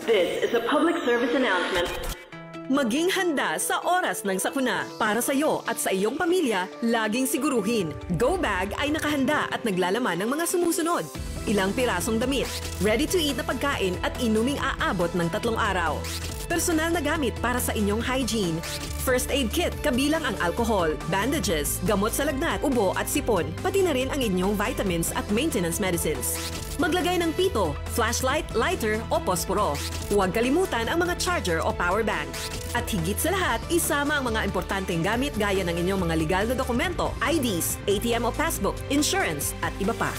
This is a public service announcement. Maging handa sa oras ng sakuna. Para sa iyo at sa iyong pamilya, laging siguruhin, Go Bag ay nakahanda at naglalaman ng mga sumusunod. Ilang pirasong damit, ready-to-eat na pagkain at inuming aabot ng 3 araw. Personal na gamit para sa inyong hygiene. First aid kit kabilang ang alcohol, bandages, gamot sa lagnat, ubo at sipon, pati na rin ang inyong vitamins at maintenance medicines. Maglagay ng pito, flashlight, lighter o posporo. Huwag kalimutan ang mga charger o power bank. At higit sa lahat, isama ang mga importanteng gamit gaya ng inyong mga legal na dokumento, IDs, ATM o passbook, insurance at iba pa.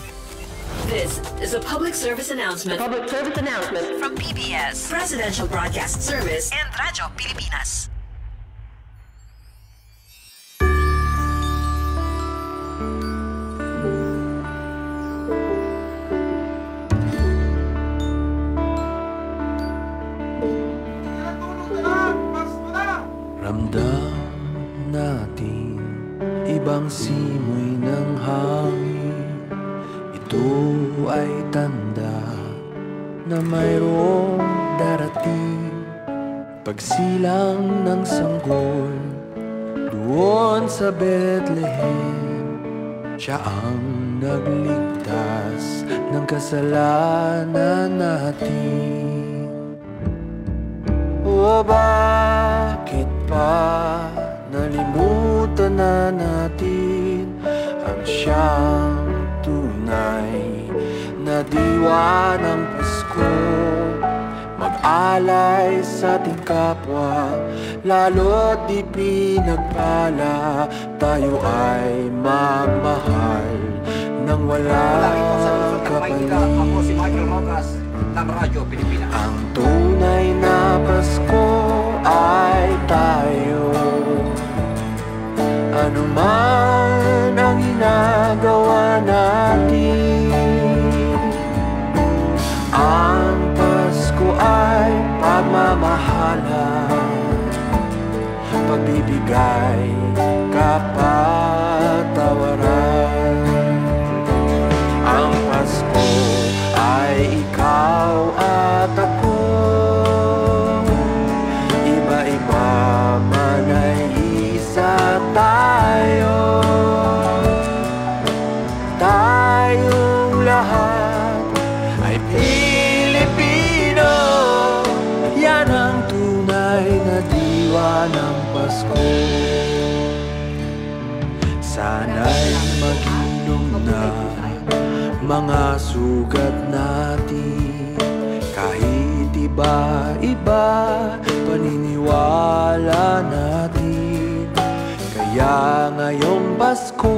This is a public service announcement. Public service announcement From PBS, Presidential Broadcast Service and Radyo Pilipinas. Ramdam natin ibang simoy ng hangin. Ito ay tanda na mayroong darating. Pagsilang ng sanggol doon sa Bethlehem, siya ang nagligtas ng kasalanan natin. O bakit pa nalimutan na natin ang siyang tunay na diwa ng Pasko? Mag-alay sa ating kapwa, lalo't di pinagpala. Tayo ay magmahal nang walang kapalit. Ako si Michael Rojas ng Radyo Pilipinas. Ang tunay na Pasko ay tayo. Ano man ang ginagawa natin, ang Pasko ay pagmamahalan, pagbibigay, kapatawaran. Ang Pasko ay ikaw at ako. Iba-iba man ay isa tayo. Tayong lahat ay Pilipino. Yan ang tunay na diwa ng Pasko. Sana'y mag-inom na mga sugat natin, kahit iba-iba paniniwala natin. Kaya ngayong Pasko,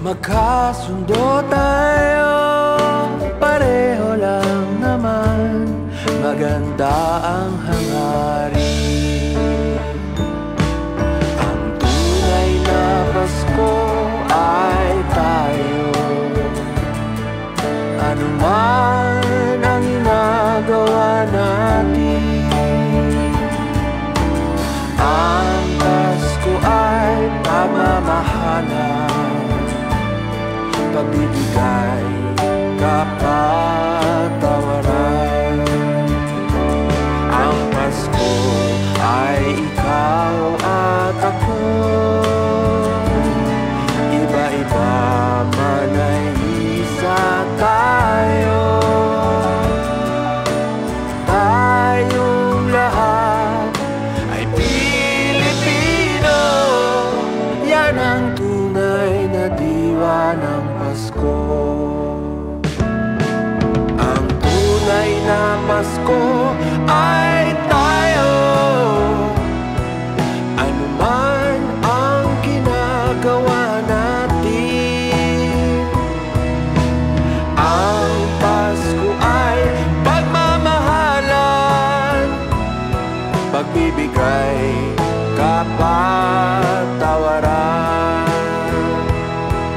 magkasundo tayo. Pareho lang naman, maganda ang hangarin. Ang tunay na Pasko ay tayo. Ano man ang ginagawa natin, ang Pasko ay pagmamahalan, pagbibigay, kapatawaran. Ang Pasko ay ikaw at ako. Iba-iba man ay isa tayo. Tayong lahat ay Pilipino. Yan ang tunay na diwa ng Pasko. Ang tunay na Pasko ay tayo. Ano man ang ginagawa natin, ang Pasko ay pagmamahalan, pagbibigay, kapatawaran.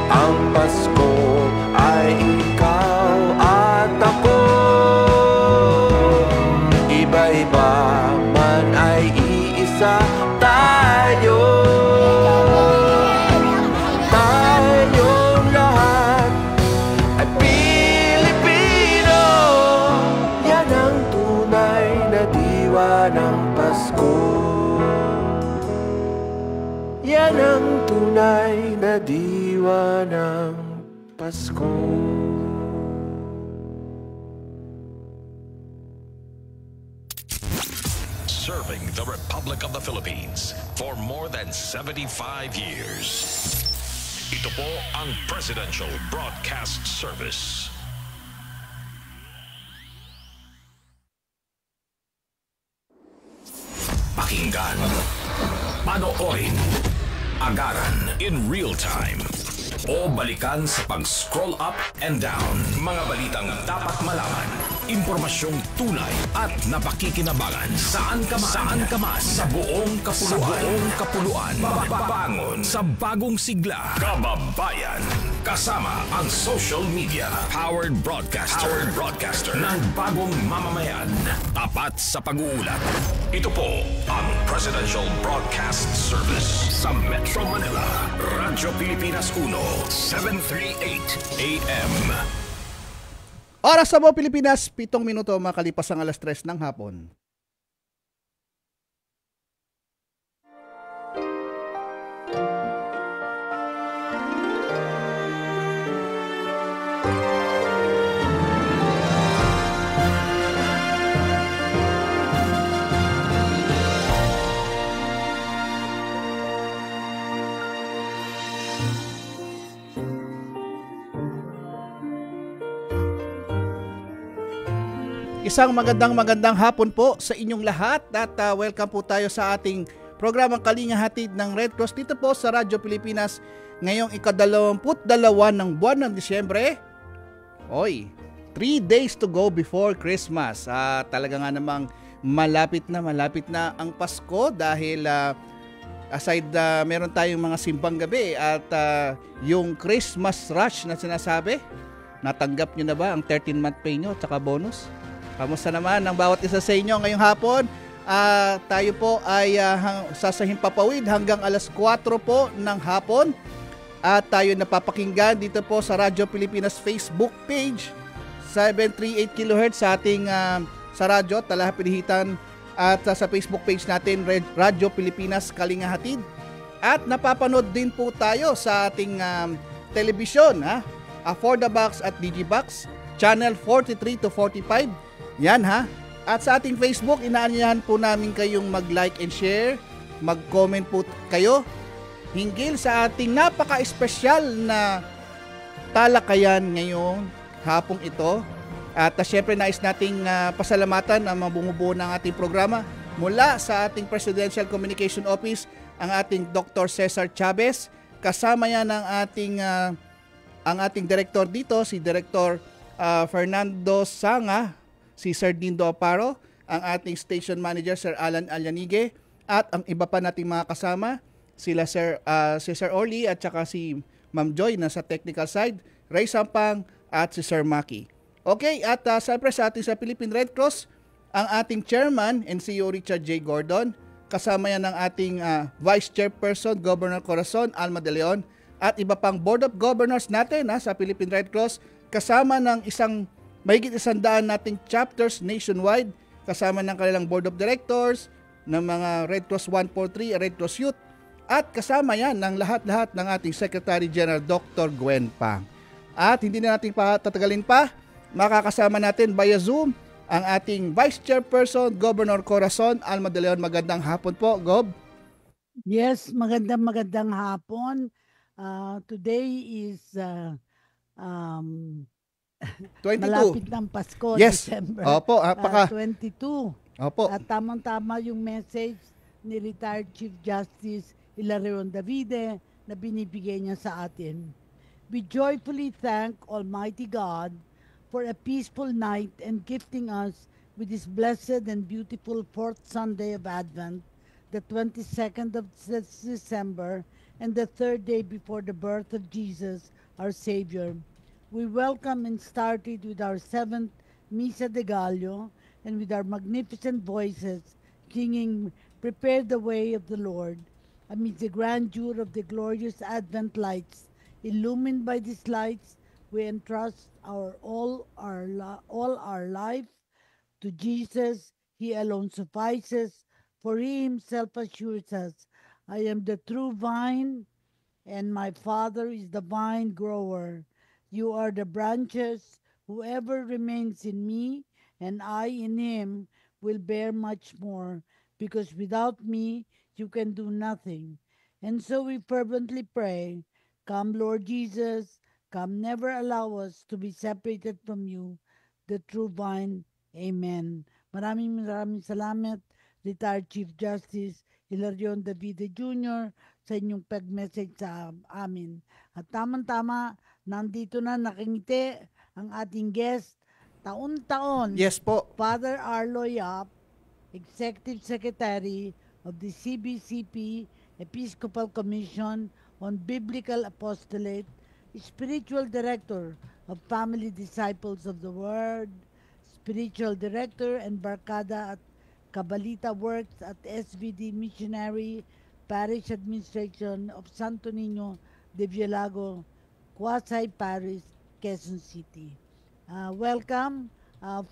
Ang Pasko ay ikaw at ako. diwa ng Pasko. Yan ang tunay na diwa ng Pasko. Serving the Republic of the Philippines for more than 75 years. Ito po ang Presidential Broadcast Service. Pakinggan, panoorin, agaran in real time, o balikan sa pag-scroll up and down. Mga balitang dapat malaman, impormasyong tunay at napakikinabangan. Saan ka man, sa buong kapuluan. Babangon sa bagong sigla. Kababayan. Kasama ang social media. Powered broadcaster ng bagong mamamayan. Tapat sa pag-uulat. Ito po ang Presidential Broadcast Service sa Metro Manila. Radyo Pilipinas 1, 738 AM. Oras sa buong Pilipinas, 7 minuto makalipas ang alas 3 ng hapon. Isang magandang hapon po sa inyong lahat at welcome po tayo sa ating programang Kalinga Hatid ng Red Cross dito po sa Radyo Pilipinas ngayong ika-22 ng buwan ng Disyembre. 3 days to go before Christmas. Talaga nga namang malapit na ang Pasko dahil aside meron tayong mga simbang gabi at yung Christmas rush na sinasabi, natanggap nyo na ba ang 13-month pay nyo at saka bonus? Kamusta naman ang bawat isa sa inyo ngayong hapon? Tayo po ay sasahimpapawid hanggang alas 4 po ng hapon. At tayo napapakinggan dito po sa Radyo Pilipinas Facebook page, 738 kHz sa ating sa radyo, Talahapilihitan, at sa Facebook page natin, Radyo Pilipinas Kalinga Hatid. At napapanood din po tayo sa ating telebisyon, For the Box at Digibox, channel 43 to 45. Yan At sa ating Facebook, inaanyahan po namin kayong mag-like and share, mag-comment po kayo hinggil sa ating napaka-espesyal na talakayan ngayong hapong ito. At syempre nais nating pasalamatan ang mga bumubuo ng ating programa mula sa ating Presidential Communication Office, ang ating Dr. Cesar Chavez. Kasama yan ang ating director dito, si Director Fernando Sanga, si Sir Dindo Aparo, ang ating station manager Sir Alan Alyanige, at ang iba pa nating mga kasama, sila si Sir Orly at saka si Ma'am Joy na sa technical side, Ray Sampang at si Sir Maki. Okay, at siyempre sa ating sa Philippine Red Cross, ang ating chairman and CEO Richard J. Gordon, kasama yan ng ating Vice Chairperson Governor Corazon Alma de Leon, at iba pang Board of Governors natin sa Philippine Red Cross, kasama ng mahigit 100 nating chapters nationwide, kasama ng kanilang Board of Directors, ng mga Red Cross 143, Red Cross Youth, at kasama yan ng lahat-lahat ng ating Secretary General Dr. Gwen Pang. At hindi na natin tatagalin pa, makakasama natin via Zoom ang ating Vice Chairperson Governor Corazon Alma de Leon. Magandang hapon po, Gob. Yes, magandang hapon. Today is 22. Malapit ng Pasko, yes. December. Opo, 22. Opo. At tamang-tama yung message ni retired Chief Justice Hilarion Davide na binibigay niya sa atin. We joyfully thank Almighty God for a peaceful night and gifting us with this blessed and beautiful fourth Sunday of Advent, the 22nd of December, and the third day before the birth of Jesus, our Savior. We welcome and started with our 7th Misa de Gallo and with our magnificent voices singing Prepare the Way of the Lord. Amidst the grandeur of the glorious Advent lights, illumined by these lights, we entrust all our life to Jesus, He alone suffices, for he himself assures us, I am the true vine, and my Father is the vine grower. You are the branches. Whoever remains in me, and I in him, will bear much more, because without me you can do nothing. And so we fervently pray, come, Lord Jesus, come, never allow us to be separated from you, the true vine. Amen. Maraming maraming salamat, Retired Chief Justice Hilarion Davide Jr., sa inyong pag-message sa amin. At tamang-tama, nandito na nakingiti ang ating guest, taon-taon, Yes po. Father Arlo Yap, Executive Secretary of the CBCP Episcopal Commission on Biblical Apostolate, Spiritual Director of Family Disciples of the Word, Spiritual Director and Barkada at Kabalita Works at SVD Missionary Parish Administration of Santo Niño de Violago, Quasay Parish, Quezon City. Welcome,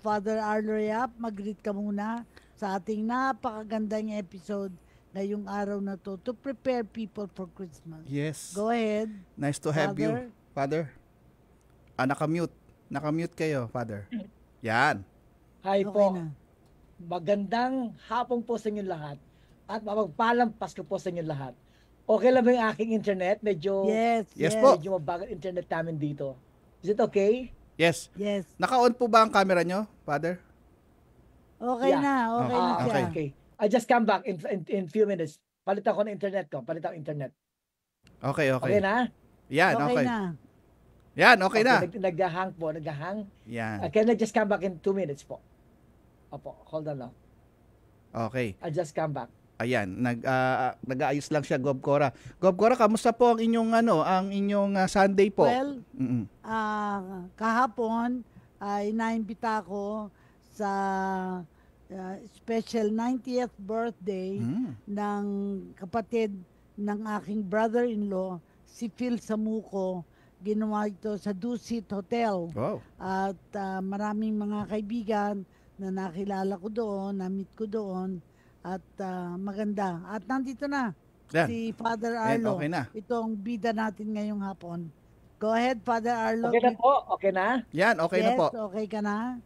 Father Arlo Yap. Mag-greet ka muna sa ating napakagandang episode ngayong araw na to prepare people for Christmas. Yes. Go ahead. Nice to have Father. you, Father. Nakamute. Nakamute kayo, Father. Yan. Hi Okay po. na. Magandang hapon po sa inyo lahat. At mapagpalang Pasko po sa inyo lahat. Okay lang ba yung aking internet? Medyo, Yes po. medyo mabagal internet namin dito. Is it okay? Yes. Yes. Naka-on po ba ang camera nyo, Father? Okay Yeah. na. Okay na siya. Okay. I just come back in few minutes. Palitan ko na internet ko. Palitan ko internet. Okay, okay. Okay na? Yan, Okay okay. na. Yan, okay na. Nag-hang po. Nag-hang. Yan. Can I just come back in 2 minutes po? Opo. Hold on lang. Okay. I just come back. Ayan, nag-aayos lang siya, Gob Cora. Gob Cora, kamusta po ang inyong Sunday po? Well, Mm-mm. kahapon ay naimbita ko sa special 90th birthday ng kapatid ng aking brother-in-law, si Phil Samuco. Ginawa ito sa Dusit Hotel. Wow. At maraming mga kaibigan na nakilala ko doon, na-meet ko doon. At maganda. At nandito na Yan. si Father Yan, Arlo. okay na. Itong bida natin ngayong hapon. Go ahead, Father Arlo. Okay na po? Okay na? Yan, okay na Yes, po. okay ka na?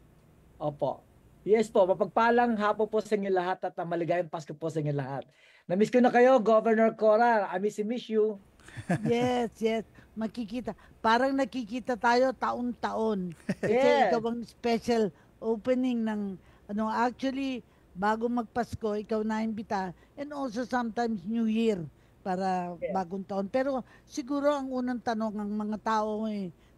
Opo. Yes po, mapagpalang hapon po sa inyo lahat at maligayang Pasko po sa inyo lahat. Na-miss ko na kayo, Governor Cora. I miss you. Yes, yes. Makikita. Parang nakikita tayo taon-taon. Kasi Yes. ikaw ang special opening ng, actually, bago magpasko, ikaw na-imbita. And also sometimes New Year para bagong taon. Pero siguro ang unang tanong ng mga tao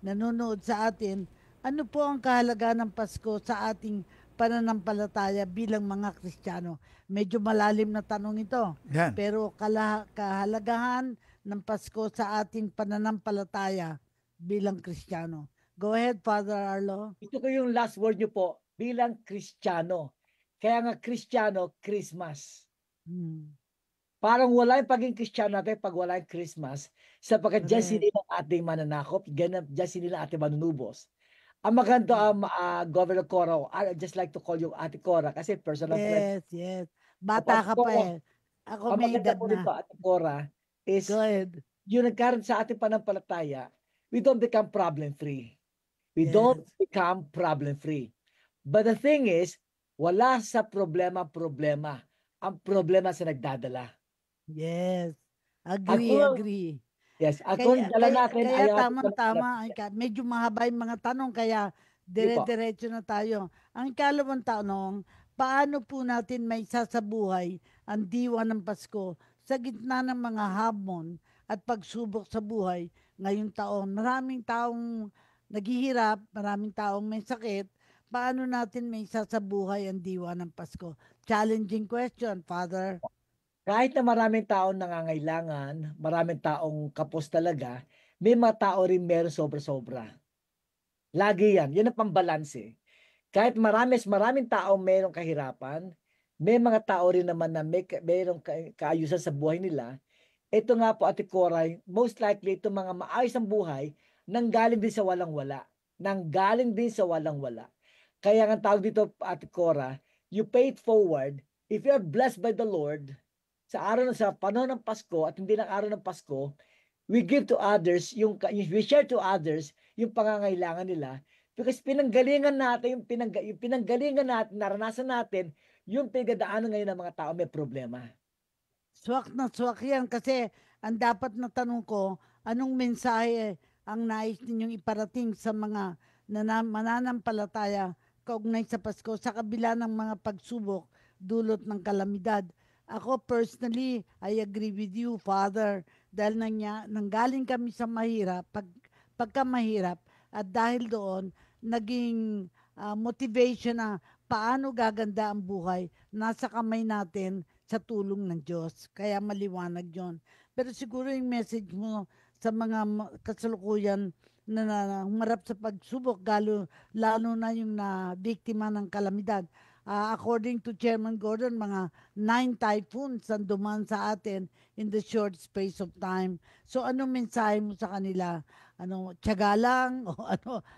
nanonood sa atin, ano po ang kahalagaan ng Pasko sa ating pananampalataya bilang mga Kristiyano? Medyo malalim na tanong ito. Yan. Pero kahalagahan ng Pasko sa ating pananampalataya bilang Kristiyano. Go ahead, Father Arlo. Ito ko yung last word nyo po, bilang Kristiyano. Kaya nga Kristiyano, Christmas. Parang wala yung pagiging Kristiyano natin pag wala yung Christmas, sapagkat dyan Correct. sila ang ating mananakop, dyan sila ang ating manunubos. Ang maganda, Governor Cora, I just like to call you Ate Cora kasi personal friend. Yes, yes. Bata ka pa eh. Ako Ang may maganda edad po dito, na. Ate Cora, is Go ahead. yung nagkaroon sa ating panampalataya, we don't become problem-free. We Yes. don't become problem-free. But the thing is, wala sa problema. Ang problema sa nagdadala. Yes. Agree, Ako- agree. Yes, kung dala natin kaya ay tama-tama. Medyo mahaba yung mga tanong, kaya dire-diretso na tayo. Ang ikalawang tanong, paano po natin may sasabuhay ang diwa ng Pasko sa gitna ng mga hamon at pagsubok sa buhay ngayong taon? Maraming taong naghihirap, maraming taong may sakit. Paano natin may sasabuhay ang diwa ng Pasko? Challenging question, Father. Kahit na maraming taong nangangailangan, maraming taong kapos talaga, may mga tao rin meron sobra-sobra. Lagi yan. Yan ang pambalanse. Kahit maraming taong merong kahirapan, may mga tao rin naman na merong kaayusan sa buhay nila. Ito nga po, Ate Cora, most likely itong mga maayos ang buhay nanggaling din sa walang-wala. Nanggaling din sa walang-wala. Kaya ang tawag dito, Ate Cora, you pay it forward. If you are blessed by the Lord, sa panahon ng Pasko at hindi lang araw ng Pasko, we give to others, we share to others yung pangangailangan nila because pinanggalingan natin, yung pinanggalingan natin, naranasan natin, yung pinagdaanan ngayon ng mga tao may problema. Swak na swak yan kasi ang dapat na tanong ko, anong mensahe ang nais ninyong iparating sa mga mananampalataya kaugnay sa Pasko sa kabila ng mga pagsubok dulot ng kalamidad? Ako personally, I agree with you, Father, dahil nanggaling kami sa mahirap, pagka mahirap, at dahil doon, naging motivation na paano gaganda ang buhay, nasa kamay natin sa tulong ng Diyos. Kaya maliwanag yon. Pero siguro yung message mo sa mga kasalukuyan na humarap sa pagsubok, lalo na yung biktima ng kalamidad. According to Chairman Gordon, mga 9 typhoons ang dumaan sa atin in the short space of time. So ano mensahe mo sa kanila? Tiyaga lang? O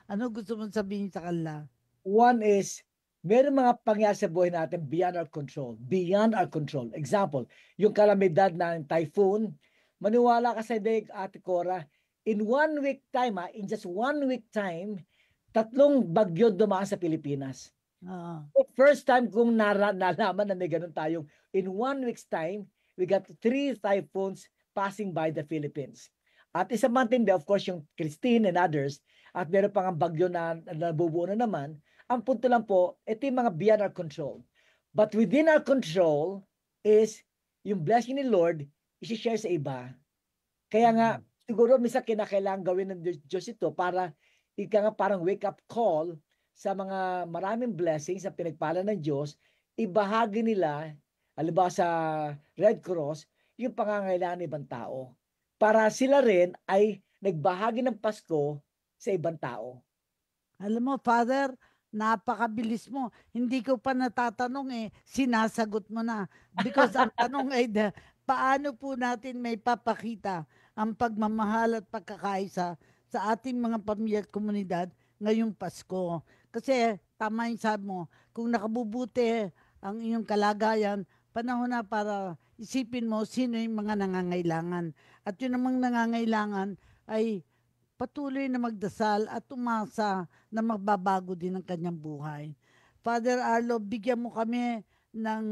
ano gusto mong sabihin sa kanila? One is, meron mga pangyayari sa buhay natin beyond our control. Beyond our control. Example, yung kalamidad ng typhoon, maniwala ka sa Ate Cora, in 1 week time, in just 1 week time, 3 bagyo dumaan sa Pilipinas. First time kung nalaman na may ganun tayong, in 1 week's time, we got 3 typhoons passing by the Philippines. At isa man din, of course, yung Christine and others, at meron pang ang bagyo na nabubuo na naman. Ang punto lang po, ito yung mga beyond our control. But within our control is yung blessing ni Lord, isi-share sa iba. Kaya nga, siguro minsan kinakailangan gawin ng Diyos ito para parang wake-up call sa mga maraming blessings sa pinagpala ng Diyos, ibahagi nila, halimbawa sa Red Cross, yung pangangailangan ng ibang tao. Para sila rin ay nagbahagi ng Pasko sa ibang tao. Alam mo, Father, napakabilis mo. Hindi ko pa natatanong sinasagot mo na. Because ang tanong ay, paano po natin may papakita ang pagmamahal at pagkakaisa sa ating mga pamilya at komunidad ngayong Pasko? Kasi tama yung sabi mo, kung nakabubuti ang iyong kalagayan, panahon na para isipin mo sino yung mga nangangailangan. At yun namang nangangailangan ay patuloy na magdasal at umasa na magbabago din ang kanyang buhay. Father Arlo, bigyan mo kami ng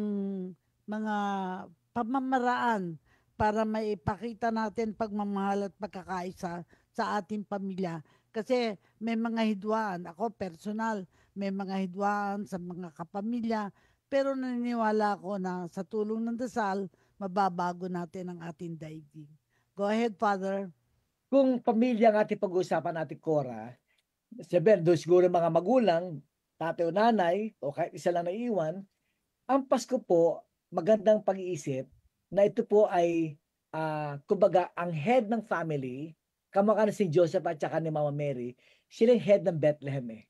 mga pamamaraan para maipakita natin pagmamahal at pagkakaisa sa ating pamilya. Kasi may mga hidwaan, ako personal, may mga hidwaan sa mga kapamilya, pero naniniwala ako na sa tulong ng dasal, mababago natin ang ating daigdig. Go ahead, Father. Kung pamilya ang ating pag-uusapan natin, Cora, doon siguro mga magulang, tatay o nanay, o kahit isa lang naiiwan, ang Pasko po, magandang pag-iisip na ito po ay, kumbaga, ang head ng family, kamukha na si Joseph at saka ni Mama Mary, sila yung head ng Bethlehem .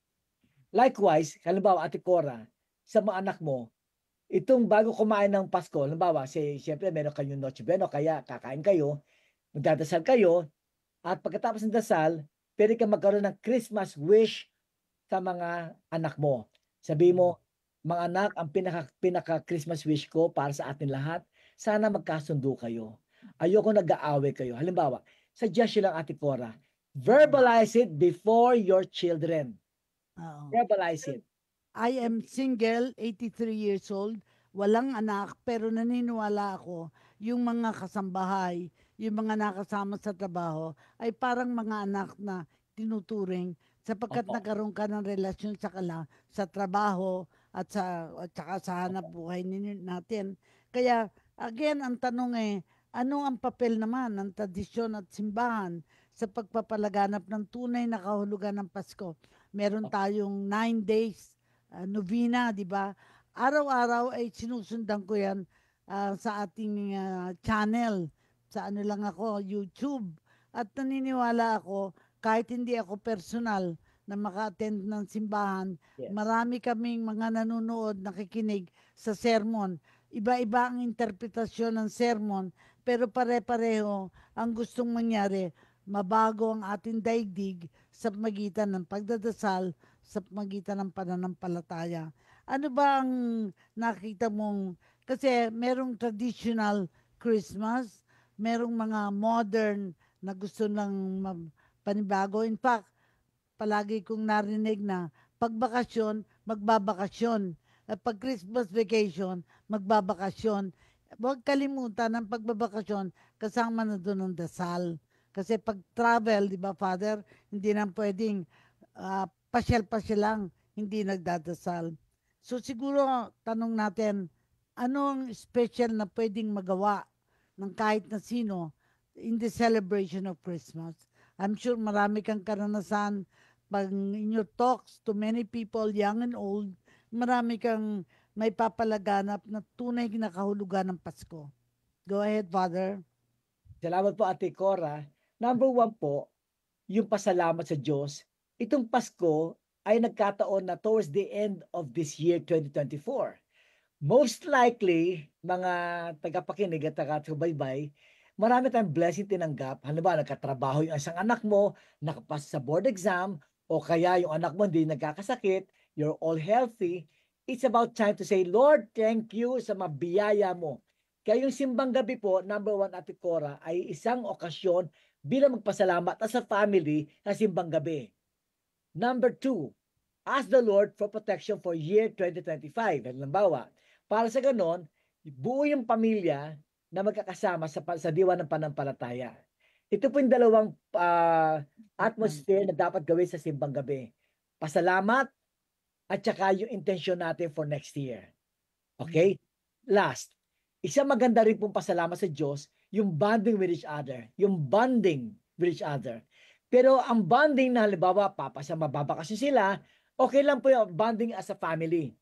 Likewise, halimbawa, Ate Cora, sa mga anak mo, itong bago kumain ng Pasko, halimbawa, siyempre meron kayong Noche Buena, kaya kakain kayo, magdadasal kayo, at pagkatapos ng dasal, pwede ka magkaroon ng Christmas wish sa mga anak mo. Sabi mo, mga anak, ang pinaka-Christmas wish ko para sa atin lahat, sana magkasundo kayo. Ayoko nag-aaway kayo. Halimbawa, suggestion lang, Ate Cora, verbalize it before your children. Verbalize it. I am single, 83 years old, walang anak, pero naniniwala ako, yung mga kasambahay, yung mga nakasama sa trabaho, ay parang mga anak na tinuturing sapagkat nagkaroon ka ng relasyon sa trabaho at saka sa hanap buhay natin. Kaya, again, ang tanong ano ang papel naman ng tradisyon at simbahan sa pagpapalaganap ng tunay na kahulugan ng Pasko? Meron tayong 9 days novena, di ba? Araw-araw ay sinusundan ko yan sa ating channel. Sa YouTube. At naniniwala ako, kahit hindi ako personal na maka-attend ng simbahan, marami kaming mga nanonood, nakikinig sa sermon. Iba-iba ang interpretasyon ng sermon, pero pare-pareho ang gustong mangyari, mabago ang ating daigdig sa magitan ng pagdadasal, sa magitan ng pananampalataya. Ano ba ang nakita mong, kasi merong traditional Christmas, merong mga modern na gusto lang panibago. In fact, palagi kong narinig na pagbakasyon, magbabakasyon. At pag Christmas vacation, magbabakasyon. Huwag kalimutan ang pagbabakasyon, kasama na doon ang dasal. Kasi pag travel, di ba, Father, hindi na pwedeng pasyal-pasyal lang, hindi nagdadasal. So siguro, tanong natin, anong special na pwedeng magawa ng kahit na sino in the celebration of Christmas? I'm sure marami kang karanasan pag in your talks to many people, young and old, marami kang may papalaganap na tunay na kahulugan ng Pasko. Go ahead, Father. Salamat po, Ate Cora. Number 1 po, yung pasalamat sa Diyos. Itong Pasko ay nagkataon na towards the end of this year, 2024. Most likely, mga tagapakinig at taga-subaybay, marami tayong blessing tinanggap. Halimbawa, nagkatrabaho yung isang anak mo, nakapasa sa board exam, o kaya yung anak mo hindi nagkakasakit, you're all healthy. It's about time to say, Lord, thank you sa mabiyaya mo. Kaya yung simbang gabi po, number 1, Ate Cora, ay isang okasyon bilang magpasalamat as a family sa simbang gabi. Number 2, ask the Lord for protection for year 2025. Halimbawa, para sa ganon, buo yung pamilya na magkakasama sa diwa ng panampalataya. Ito po yung dalawang atmosphere na dapat gawin sa simbang gabi. Pasalamat at saka yung intention natin for next year. Okay? Last, isang maganda rin pong pasalamat sa Diyos, yung bonding with each other. Yung bonding with each other. Pero ang bonding na halimbawa, mababakasyon sila, okay lang po yung bonding as a family.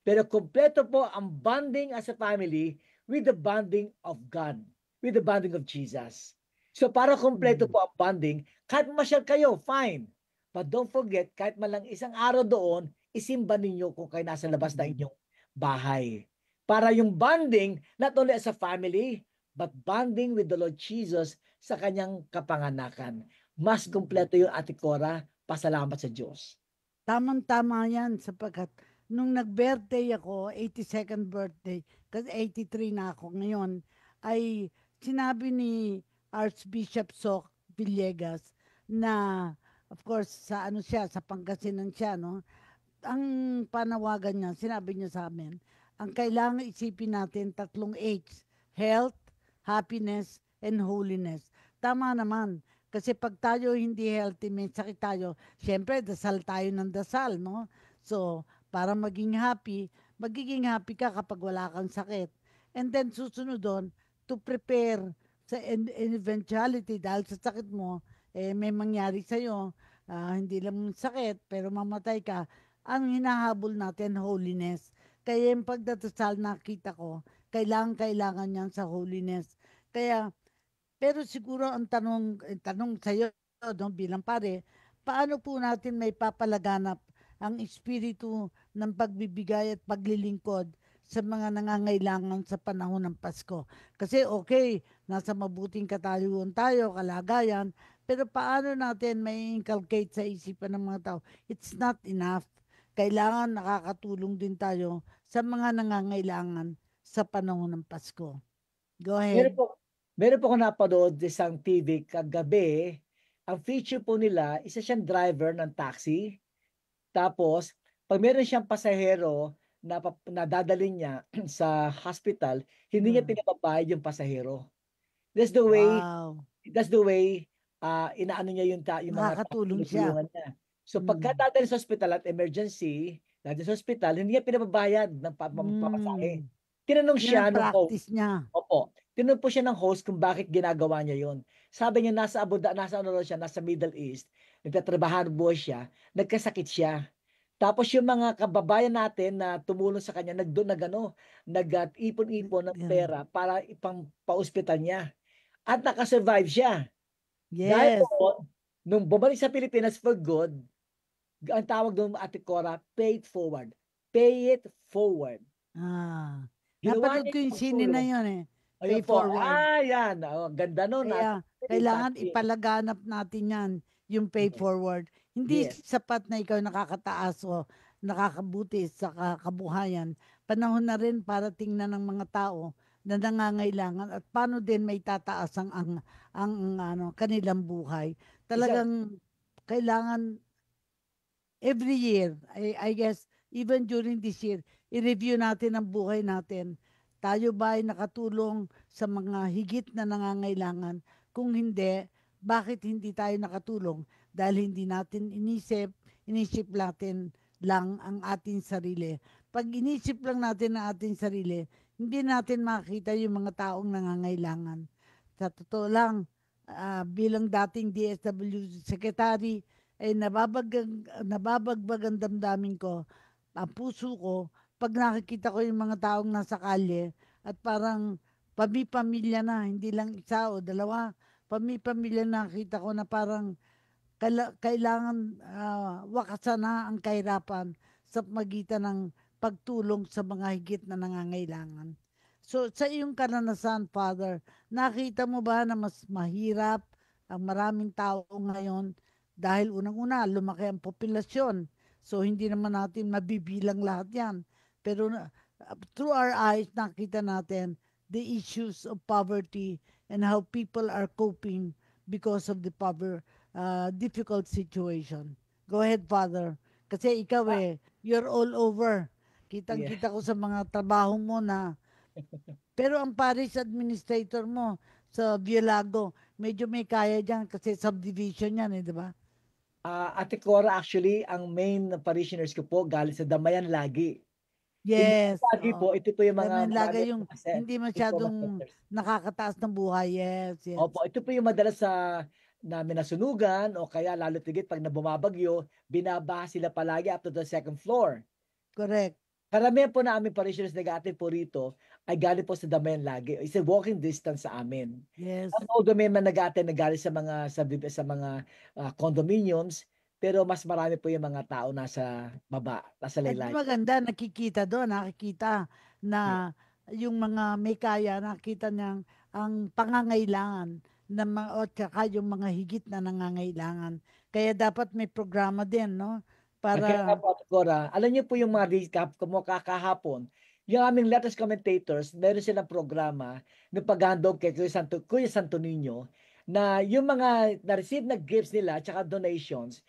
Pero kompleto po ang bonding as a family with the bonding of God, with the bonding of Jesus. So para kompleto po ang bonding, kahit masyal kayo, fine. But don't forget, kahit malang isang araw doon, isimba ninyo kung kayo nasa labas na inyong bahay. Para yung bonding, not only as a family, but bonding with the Lord Jesus sa kanyang kapanganakan. Mas kompleto yung Ate Cora, pasalamat sa Diyos. Tamang-tama yan sapagkat nung nag-birthday ako, 82nd birthday, kasi 83 na ako ngayon, ay sinabi ni Archbishop Soc Villegas na, of course, sa sa Pangasinan siya, no? Ang panawagan niya, sinabi niya sa amin, ang kailangan isipin natin 3 H, health, happiness, and holiness. Tama naman. Kasi pag tayo hindi healthy, may sakit tayo, syempre, dasal tayo ng dasal, no? So, para magiging happy ka kapag wala kang sakit. And then, susunod doon, to prepare sa eventuality, dahil sa sakit mo, may mangyari sa'yo, hindi lang sakit, pero mamatay ka, ang hinahabol natin, holiness. Kaya yung pagdadasal nakita ko, kailangan yan sa holiness. Kaya, pero siguro ang tanong sa iyo, no, bilang pare, paano po natin may papalaganap ang espiritu ng pagbibigay at paglilingkod sa mga nangangailangan sa panahon ng Pasko? Kasi okay, nasa mabuting katayuan tayo, kalagayan, pero paano natin may inculcate sa isipan ng mga tao? It's not enough. Kailangan nakakatulong din tayo sa mga nangangailangan sa panahon ng Pasko. Go ahead. Meron po ako napanood sa isang TV kagabi. Ang feature po nila, isa siyang driver ng taxi. Tapos, pag meron siyang pasahero na dadalhin niya sa hospital, hindi niya pinababayad yung pasahero. That's the way, inaano niya yung mga nakakatulong siya. Niya. So, pagka dadalhin sa hospital at emergency, dadalhin sa hospital, hindi niya pinababayad ng pamasahe. Tinanong siya ng host. Niya. Opo. Tinanong po siya ng host kung bakit ginagawa niya yon. Sabi niya nasa Middle East, nagtatrabaho buhay siya, nagkasakit siya. Tapos yung mga kababayan natin na tumulong sa kanya, nag-ipon-ipon ng pera para ipang-pa-hospital niya. At nakasurvive siya. Yes. Dahil po, nung bumalik sa Pilipinas for good, ang tawag doon, Ate Cora, pay it forward. Pay it forward. Napanood ko yung sine na yun eh. Pay forward. Yan. Ganda nun. Kaya, kailangan ipalaganap natin yan, yung pay forward. Hindi sapat na ikaw nakakataas o nakakabuti sa kabuhayan. Panahon na rin para tingnan ng mga tao na nangangailangan at paano din may tataas ang ano, kanilang buhay. Talagang kailangan every year, I guess, even during this year, i-review natin ang buhay natin. Tayo ba ay nakatulong sa mga higit na nangangailangan? Kung hindi, bakit hindi tayo nakatulong? Dahil hindi natin inisip natin lang ang ating sarili. Pag inisip lang natin ang ating sarili, hindi natin makita yung mga taong nangangailangan. Sa totoo lang, bilang dating DSWD Secretary, ay nababagbag ang damdamin ko, ang puso ko, pag nakikita ko yung mga taong nasa kalye at parang pamilya na, hindi lang isa o dalawa, pamilya na nakita ko na parang kailangan wakasan na ang kahirapan sa magitan ng pagtulong sa mga higit na nangangailangan. So sa iyong karanasan, Father, nakita mo ba na mas mahirap ang maraming tao ngayon dahil unang-una lumaki ang populasyon. So hindi naman natin mabibilang lahat yan. Pero through our eyes, nakita natin the issues of poverty and how people are coping because of the difficult situation. Go ahead, Father. Kasi ikaw you're all over. Kitang-kita ko sa mga trabaho mo na. Pero ang parish administrator mo sa Violago, medyo may kaya dyan kasi subdivision yan di ba? Ate Cora, actually, ang main parishioners ko po galing sa Damayan Lagi. Yes. Lagi po, ito po yung mga... Damayan Lagi yung hindi masyadong nakakataas ng buhay. Yes. Opo, ito po yung madalas sa namin nasunugan o kaya lalo tigit pag nabumabagyo, binabaha sila palagi up to the second floor. Correct. Karamihan po na aming parishioners nag-aatin po rito ay galing po sa Damayan Lagi. It's a walking distance sa amin. Yes. At although may man nag-aatin na galing sa mga condominiums, pero mas marami po yung mga tao nasa baba, nasa laylay. At maganda, nakikita na yung mga may kaya, nakita niyang ang pangangailangan o tsaka yung mga higit na nangangailangan. Kaya dapat may programa din, no? Para... Alam niyo po yung mga recap mo kakahapon, yung aming latest commentators, meron silang programa ng paghandog kay Kuya Santo Niño na yung mga na-receive na gifts nila at saka donations,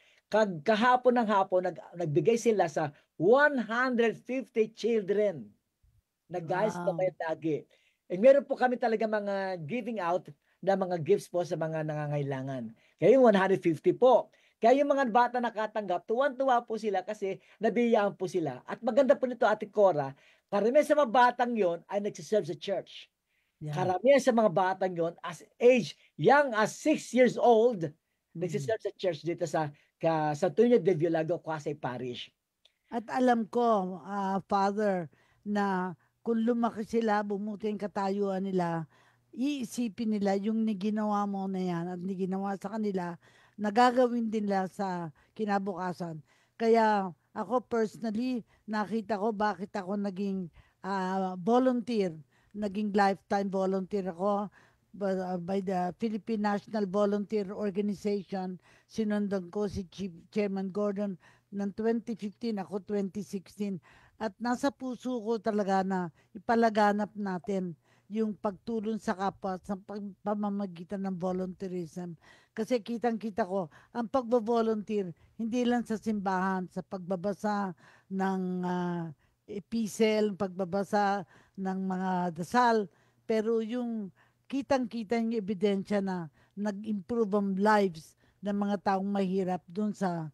kahapon ng hapon, nagbigay sila sa 150 children na guys na may lagi. And meron po kami talaga mga giving out na mga gifts po sa mga nangangailangan. Kaya yung 150 po. Kaya yung mga bata nakatanggap, tuwan-tuwa po sila kasi nabiyaan po sila. At maganda po nito, Ate Cora, karamihan sa mga batang yon ay nagsiserve sa church. Yeah. Karamihan sa mga batang yon as age, young as 6 years old, nagsiserve sa church dito sa Santo Niño de Violago, Quasay Parish. At alam ko, Father, na kung lumaki sila, bumuti ang katayuan nila, iisipin nila yung ginawa mo na yan at ginawa sa kanila, nagagawin din nila sa kinabukasan. Kaya ako personally, nakita ko bakit ako naging volunteer, naging lifetime volunteer ako by the Philippine National Volunteer Organization. Sinundan ko si Chairman Gordon ng 2015, ako 2016. At nasa puso ko talaga na ipalaganap natin yung pagtulong sa kapwa sa pamamagitan ng volunteerism. Kasi kitang-kita ko, ang pagbo-volunteer, hindi lang sa simbahan, sa pagbabasa ng epistle, pagbabasa ng mga dasal, pero yung kitang-kita yung ebidensya na nag-improve ang lives ng mga taong mahirap dun sa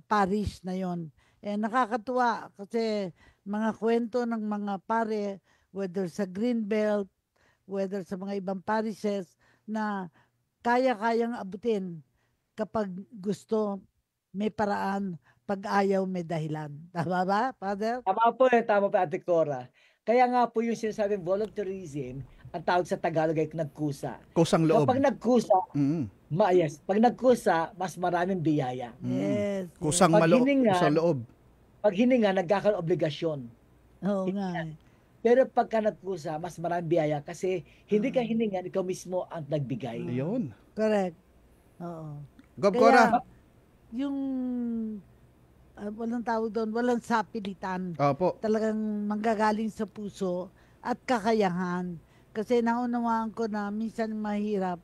parish na yon. Nakakatuwa kasi mga kwento ng mga pare, whether sa Greenbelt, whether sa mga ibang parishes, na kaya-kayang abutin kapag gusto, may paraan, pag ayaw, may dahilan. Tama ba, Father? Tama po, Ate Cora. Kaya nga po yung sinasabing volunteerism, ang tawag sa Tagalog ay nagkusa. Kusang loob. Kapag nagkusa, pag nagkusa, mas maraming biyaya. Yes. Kusang kusang loob. Pag hininga, nagkakaroon obligasyon. Oo nga. Pero pagka nagkusa, mas maraming biyaya kasi hindi ka hiningan, ikaw mismo ang nagbigay. Ayun. Correct. Oo. Gob Cora. Yung walang tawag doon, walang sapilitan. Opo. Talagang manggagaling sa puso at kakayahan. Kasi naunawaan ko na minsan mahirap,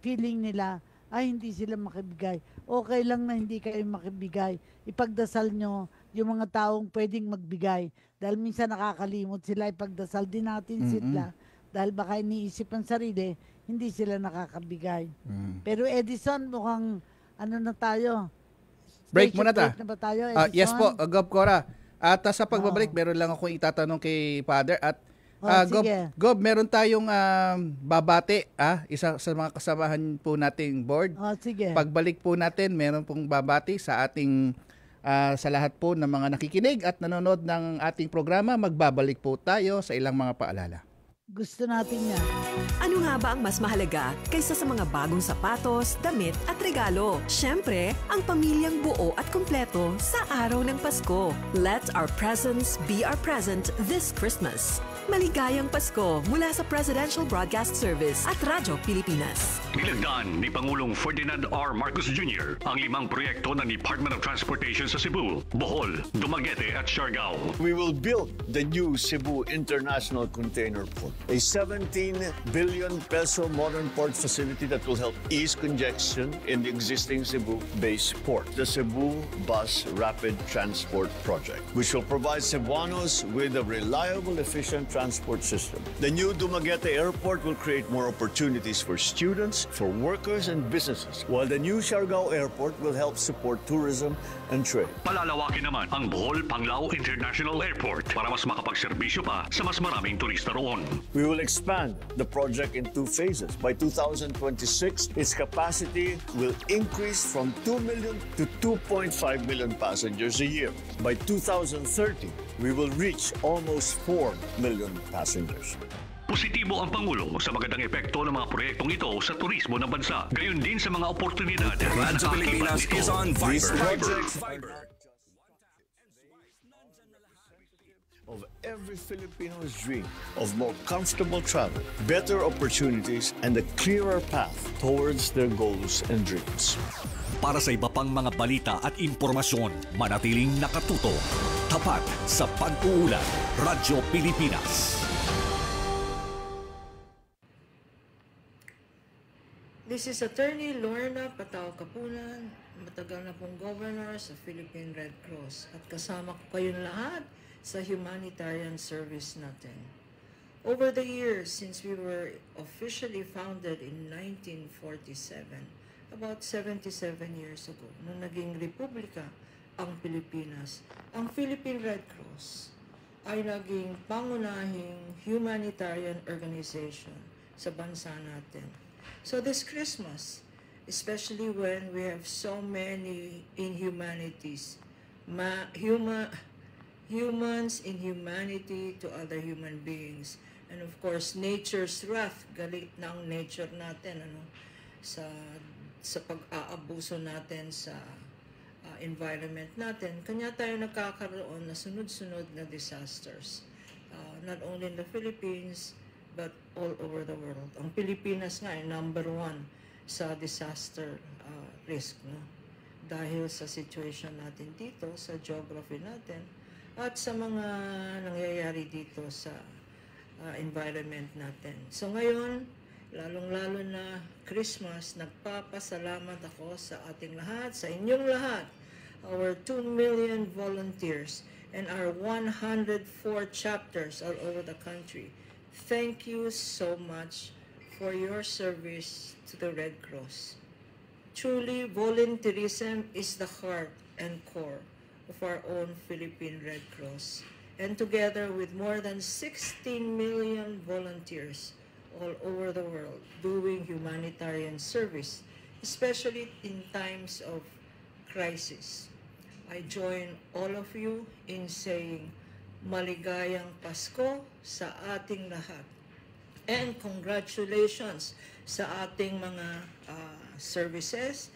feeling nila, ay hindi sila makibigay. Okay lang na hindi kayo makibigay. Ipagdasal nyo yung mga taong pwedeng magbigay. Dahil minsan nakakalimot sila, ipagdasal din natin sila. Dahil baka iniisip ang sarili, hindi sila nakakabigay. Pero Edison, mukhang ano na tayo? Break Station muna ta. break na ba tayo, Edison? Yes po, Gov Cora. At sa pagbabalik, meron lang akong itatanong kay Father. At sige. Gov, meron tayong babati. Isa sa mga kasamahan po nating board. Sige. Pagbalik po natin, meron pong babati sa ating sa lahat po ng mga nakikinig at nanonood ng ating programa. Magbabalik po tayo sa ilang mga paalala. Gusto natin yan. Ano nga ba ang mas mahalaga kaysa sa mga bagong sapatos, damit at regalo? Siyempre, ang pamilyang buo at kumpleto sa araw ng Pasko. Let our presents be our present this Christmas. Maligayang Pasko mula sa Presidential Broadcast Service at Radyo Pilipinas. Nilagdaan ni Pangulong Ferdinand R. Marcos Jr. ang 5 proyekto ng Department of Transportation sa Cebu, Bohol, Dumaguete at Siargao. We will build the new Cebu International Container Port, a 17 billion peso modern port facility that will help ease congestion in the existing Cebu-based port. The Cebu Bus Rapid Transport Project, which will provide Cebuanos with a reliable, efficient transport system. The new Dumaguete Airport will create more opportunities for students, for workers and businesses, while the new Siargao Airport will help support tourism and trade. Palalawakin naman ang Bohol Panglao International Airport para mas makapagserbisyo pa sa mas maraming turista roon. We will expand the project in 2 phases. By 2026, its capacity will increase from 2 million to 2.5 million passengers a year. By 2030, we will reach almost 4 million passengers. Positibo ang Pangulo sa magandang epekto ng mga proyektong ito sa turismo ng bansa. Gayon din sa mga oportunidad Radyo Pilipinas is on Viber. Of every Filipino's dream of more comfortable travel, better opportunities, and a clearer path towards their goals and dreams. Para sa iba pang mga balita at impormasyon, manatiling nakatuto. Tapat sa pag-uulat, Radyo Pilipinas. This is Attorney Lorna Patao Kapunan, matagal na pong governor sa Philippine Red Cross at kasama ko kayong lahat sa humanitarian service natin. Over the years, since we were officially founded in 1947, about 77 years ago, nung naging republika ang Pilipinas, ang Philippine Red Cross ay naging pangunahing humanitarian organization sa bansa natin. So this Christmas, especially when we have so many inhumanities, humans in humanity to other human beings, and of course nature's wrath, galit ng nature natin sa pag-aabuso natin sa environment natin, kanya tayo nagkakaroon na sunod-sunod na disasters, not only in the Philippines but all over the world. Ang Pilipinas nga ay number 1 sa disaster risk, no? Dahil sa situation natin dito, sa geography natin, at sa mga nangyayari dito sa environment natin. So ngayon, lalong-lalo na Christmas, nagpapasalamat ako sa ating lahat, sa inyong lahat, our 2 million volunteers and our 104 chapters all over the country. Thank you so much for your service to the Red Cross. Truly, volunteerism is the heart and core of our own Philippine Red Cross. And together with more than 16 million volunteers all over the world doing humanitarian service, especially in times of crisis, I join all of you in saying, Maligayang Pasko sa ating lahat. And congratulations sa ating mga services,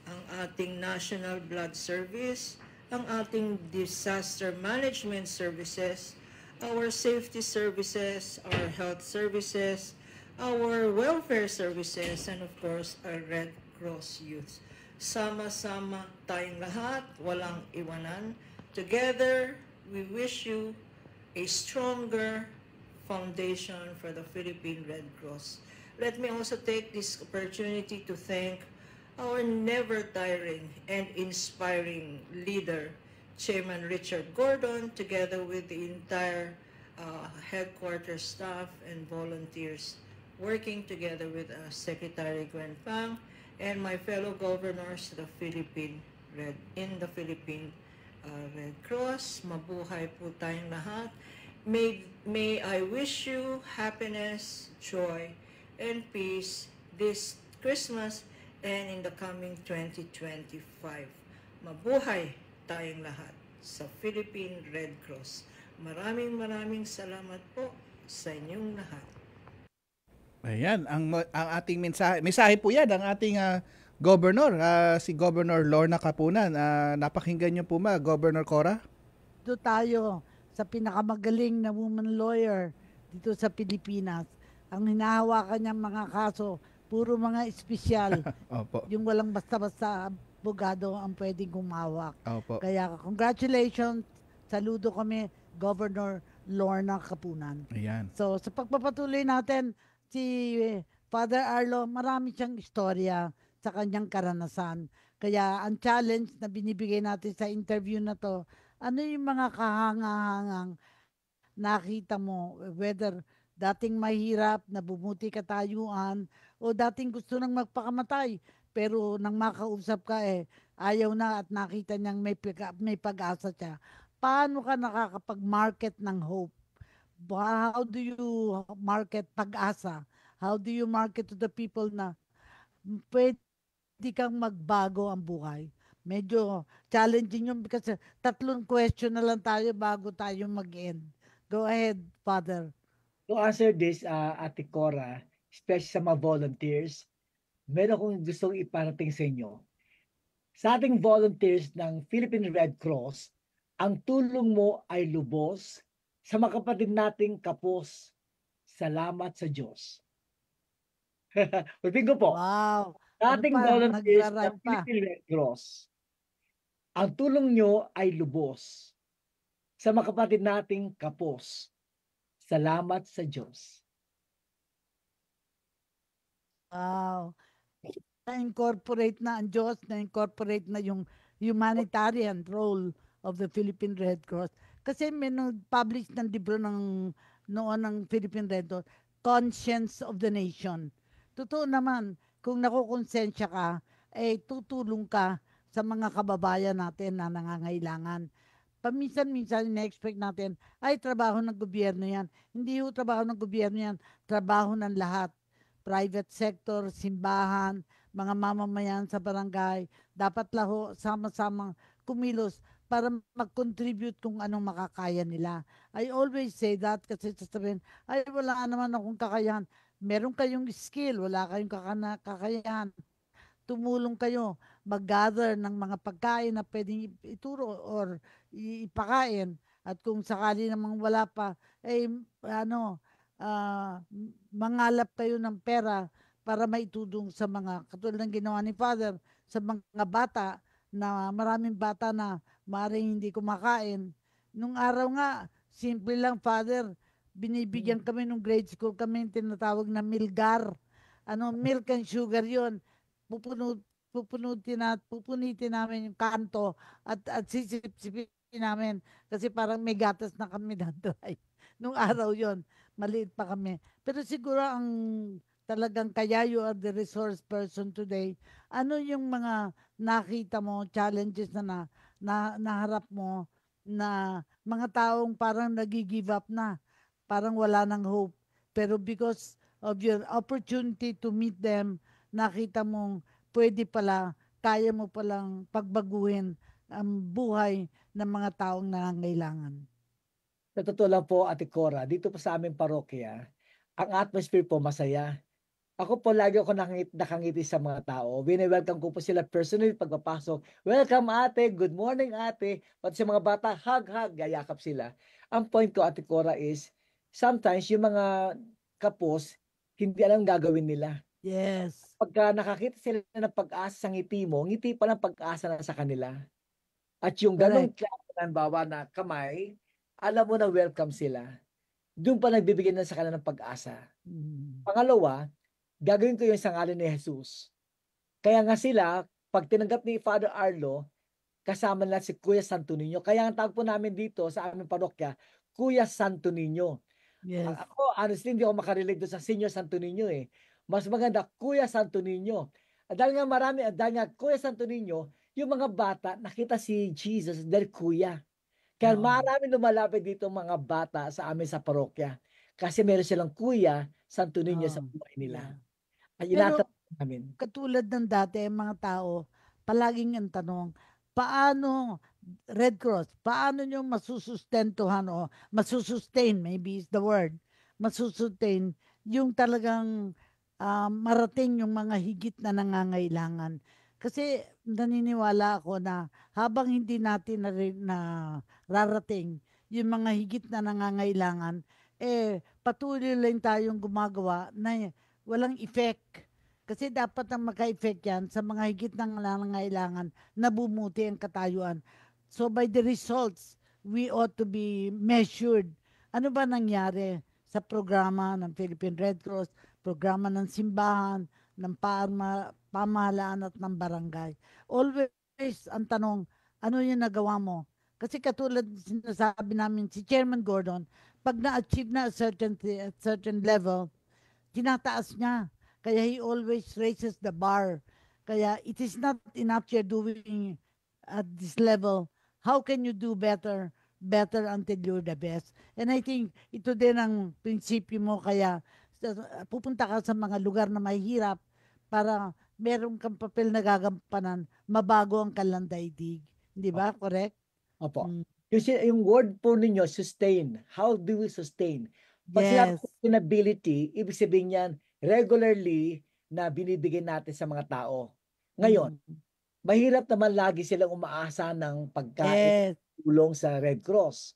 ang ating National Blood Service, ang ating Disaster Management Services, our safety services, our health services, our welfare services, and of course, our Red Cross youth. Sama-sama tayong lahat, walang iwanan. Together, we wish you a stronger foundation for the Philippine Red Cross. Let me also take this opportunity to thank our never-tiring and inspiring leader, Chairman Richard Gordon, together with the entire headquarters staff and volunteers working together with Secretary Gwen Phang and my fellow governors in the Philippine Red Cross. Mabuhay po tayong lahat. May I wish you happiness, joy, and peace this Christmas and in the coming 2025. Mabuhay tayong lahat sa Philippine Red Cross. Maraming salamat po sa inyong lahat. Ayan, ang ating mensahe po yan, ang ating governor, si Governor Lorna Capunan. Napakinggan niyo po Governor Cora? Dito tayo sa pinakamagaling na woman lawyer dito sa Pilipinas. Ang hinahawakan niyang mga kaso, puro mga espesyal. Opo. Yung walang basta-basta abogado ang pwedeng humawak. Opo. Kaya congratulations, saludo kami, Governor Lorna Capunan. Ayan. So sa pagpapatuloy natin, si Father Arlo, marami siyang istorya sa kanyang karanasan. Kaya ang challenge na binibigay natin sa interview na to, ano yung mga kahangahangang nakita mo, whether dating mahirap, nabumuti katayuan, o dating gusto nang magpakamatay, pero nang makausap ka ayaw na at nakita niyang may pag-asa siya. Paano ka nakakapag-market ng hope? How do you market pag-asa? How do you market to the people na pwede kang magbago ang buhay? Medyo challenging yun kasi 3 question na lang tayo bago tayo mag-end. Go ahead, Father. To answer this, Ate Cora, especially sa mga volunteers, meron akong gustong iparating sa inyo. Sa ating volunteers ng Philippine Red Cross, ang tulong mo ay lubos sa mga kapatid nating kapos. Salamat sa Diyos. Ulitin ko po. Wow. Sa ating volunteers ng Philippine Red Cross, ang tulong nyo ay lubos sa mga kapatid nating kapos. Salamat sa Diyos. Wow. Na-incorporate na ang Diyos, na-incorporate na yung humanitarian role of the Philippine Red Cross. Kasi may nag-publish ng libro noon ng Philippine Red Cross, Conscience of the Nation. Totoo naman, kung nakukonsensya ka, tutulong ka sa mga kababayan natin na nangangailangan. Paminsan-minsan, na-expect natin, trabaho ng gobyerno yan. Hindi ho trabaho ng gobyerno yan, trabaho ng lahat. Private sector, simbahan, mga mamamayan sa barangay, dapat laho sama-samang kumilos para mag-contribute kung anong makakaya nila. I always say that kasi sasabihin, wala naman akong kakayahan. Meron kayong skill, wala kayong kakayahan. Tumulong kayo, mag-gather ng mga pagkain na pwedeng ituro or ipakain. At kung sakali namang wala pa, mangalap kayo ng pera para maitudong sa mga, katulad ng ginawa ni Father, sa mga bata, na maraming bata na maaaring hindi kumakain. Nung araw nga, simple lang, Father, binibigyan kami nung grade school kami tinatawag na milgar. Milk and sugar yon. Pupunitin namin yung kanto at sisipsipin namin kasi parang may gatas na kami nandoy. Nung araw yon, maliit pa kami. Pero siguro ang talagang kaya you are the resource person today, ano yung mga nakita mo, challenges na naharap mo, na mga taong parang nag-give up na, parang wala ng hope. Pero because of your opportunity to meet them, nakita mong pwede pala, kaya mo palang pagbaguhin ang buhay ng mga taong nangangailangan. Sa totoo lang po, Ate Cora, dito po sa aming parokya, ang atmosphere po masaya. Ako po lagi ako nakangiti sa mga tao. Wini-welcome ko po sila personally pagpapasok. Welcome ate, good morning ate. Pati sa mga bata, hug, gayakap sila. Ang point ko, Ate Cora, is sometimes yung mga kapos, hindi alam gagawin nila. Yes. Pagka nakakita sila ng pag-asa sa ngiti mo, ngiti pa ng pag-asa na sa kanila. At yung ganong Correct. klase ng bawa na kamay, alam mo na welcome sila. Doon pa nagbibigay na sa kanila ng pag-asa. Pangalawa, gagawin ko yung sa ngalan ni Jesus. Kaya nga sila, pag tinanggap ni Father Arlo, kasama nila si Kuya Santo Niño. Kaya ang tawag po namin dito sa aming parokya, Kuya Santo Niño. Yes. Ako, honestly, hindi ako makarelate doon sa Senior Santo Niño eh. Mas maganda, Kuya Santo Niño. Dahil nga Kuya Santo Niño, yung mga bata, nakita si Jesus dahil Kuya. Kaya marami lumalapit dito mga bata sa amin sa parokya. Kasi meron silang Kuya Santo Niño sa buhay nila. Ay, Pero namin. katulad ng dati, mga tao, palaging ang tanong, paano Red Cross, paano nyo masusustentuhan o masusustain, maybe is the word, masusustain yung talagang marating yung mga higit na nangangailangan. Kasi naniniwala ako na habang hindi natin na rarating yung mga higit na nangangailangan, patuloy lang tayong gumagawa na walang effect. Kasi dapat ang maka-effect yan sa mga higit ng nangangailangan na bumuti ang katayuan. So by the results, we ought to be measured. Ano ba nangyari sa programa ng Philippine Red Cross, programa ng simbahan, ng pamahalaan at ng barangay? Always ang tanong, ano yung nagawa mo? Kasi katulad sinasabi namin si Chairman Gordon, pag na-achieve na a certain level, tinataas niya. Kaya he always raises the bar. Kaya it is not enough you're doing at this level. How can you do better until you're the best? And I think ito din ang prinsipyo mo. Kaya pupunta ka sa mga lugar na mahirap para meron kang papel na gagampanan, mabago ang kalandaigdig. Hindi ba? Correct? Opo. Yung word po ninyo, sustain. How do we sustain? Pag sinabi sustainability, ibig sabihin yan, regularly na binibigay natin sa mga tao. Ngayon, mahirap naman lagi silang umaasa ng pagkain, tulong sa Red Cross.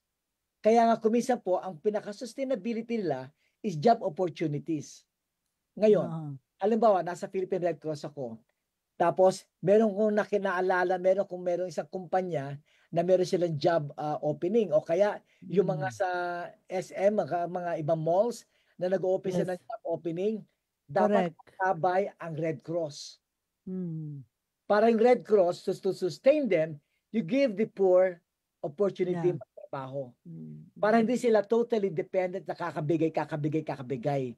Kaya nga kuminsan po, ang pinaka-sustainability nila is job opportunities. Ngayon, halimbawa, nasa Philippine Red Cross ako, tapos meron kong nakinaalala, meron isang kumpanya na meron silang job opening o kaya yung mga sa SM, mga ibang malls na nag-open sila ng job opening, dapat kasabay ang Red Cross. Para yung Red Cross, to sustain them, you give the poor opportunity magtrabaho. Para hindi sila totally dependent na kakabigay.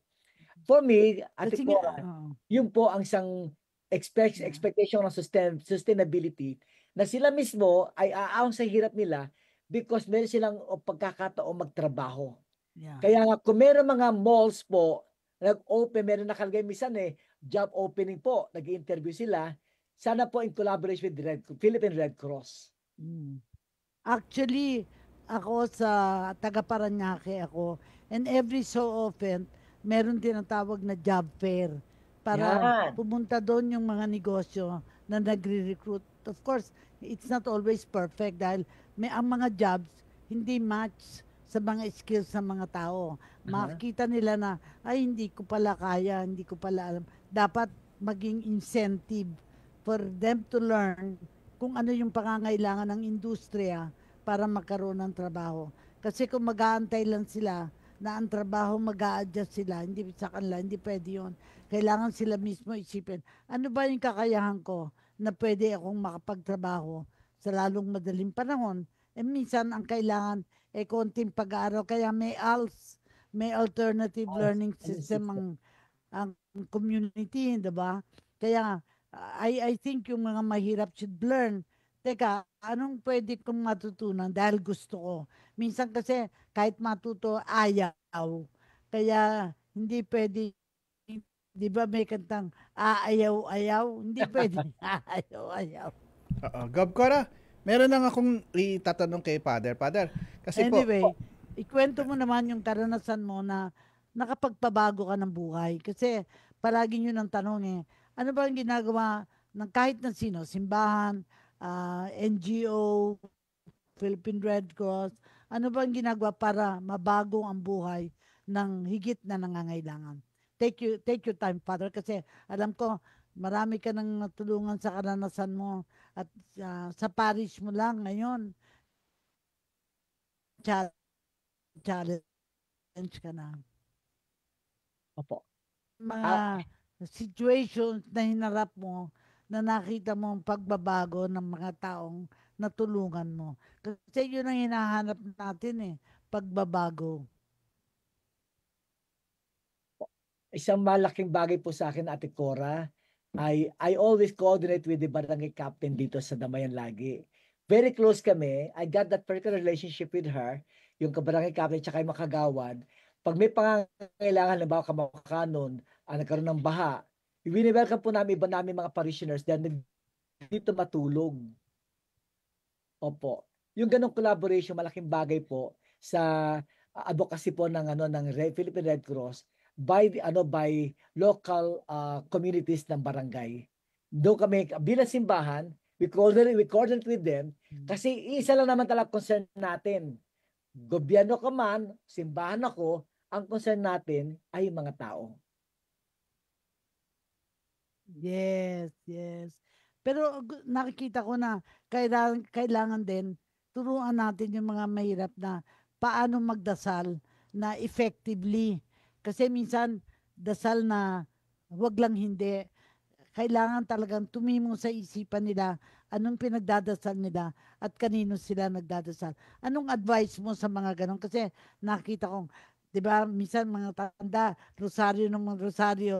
For me, Ate Cora, yun po ang isang expectation ng sustainability na sila mismo ay aahon sa hirap nila because meron silang pagkakataon magtrabaho. Kaya nga, kung meron mga malls po, nag-open, meron nakalagay minsan job opening po, nag-interview sila, sana po in collaboration with Philippine Red Cross. Actually, ako sa taga-Paranaque ako, and every so often, meron tinatawag na job fair para pumunta doon yung mga negosyo na nagre-recruit. Of course, it's not always perfect dahil ang mga jobs hindi match sa mga skills ng mga tao. Makikita nila na, ay hindi ko pala kaya, hindi ko pala alam. Dapat maging incentive for them to learn kung ano yung pangangailangan ng industriya para magkaroon ng trabaho. Kasi kung mag-aantay lang sila na ang trabaho mag-a-adjust sila, hindi sa kanila, hindi pwede yun. Kailangan sila mismo isipin, ano ba yung kakayahan ko na pwede akong makapagtrabaho sa lalong madaling panahon? Minsan ang kailangan konting pag-aaral. Kaya may ALS, may alternative learning system ang community, diba? Kaya I think yung mga mahirap should learn. Teka, anong pwede kong matutunan dahil gusto ko? Minsan kasi kahit matuto, ayaw. Kaya hindi pwede, di ba may kantang aayaw-ayaw? Hindi pwede aayaw-ayaw. Gab Cora, meron lang akong itatanong kay Father. Father, kasi anyway, ikwento mo naman yung karanasan mo na nakapagpabago ka ng buhay. Kasi palagi nyo ng tanong ano ba ang ginagawa ng kahit na sino, simbahan, NGO, Philippine Red Cross, ano ba ang ginagawa para mabago ang buhay ng higit na nangangailangan? take your time, Father, kasi alam ko marami ka nang natulungan sa karanasan mo at sa parish mo lang ngayon. Challenge ka na. Opo. Mga situations na hinarap mo na nakita mo ang pagbabago ng mga taong natulungan mo. Kasi yun ang hinahanap natin pagbabago. Isang malaking bagay po sa akin, Ate Cora, I always coordinate with the barangay captain dito sa Damayan lagi. Very close kami. I got that particular relationship with her, yung kabarangay captain tsaka yung makagawad. Pag may pangangailangan, halimbawa kamakanon, nagkaroon ng baha, wini-welcome po namin iba namin mga parishioners dahil dito matulog. Opo. Yung ganong collaboration, malaking bagay po sa advocacy po ng Philippine Red Cross by local communities ng barangay. Doon kami bilang simbahan, we coordinate with them kasi isa lang naman talaga concern natin. Gobyerno ka man, simbahan ako, ang concern natin ay yung mga tao. Yes. Pero nakikita ko na kailangan din turuan natin yung mga mahirap na paano magdasal na effectively. Kasi minsan dasal na wag lang hindi. Kailangan talagang tumimong sa isipan nila anong pinagdadasal nila at kanino sila nagdadasal. Anong advice mo sa mga ganon? Kasi nakita kong, di ba, minsan mga tanda, rosaryo ng mga rosaryo.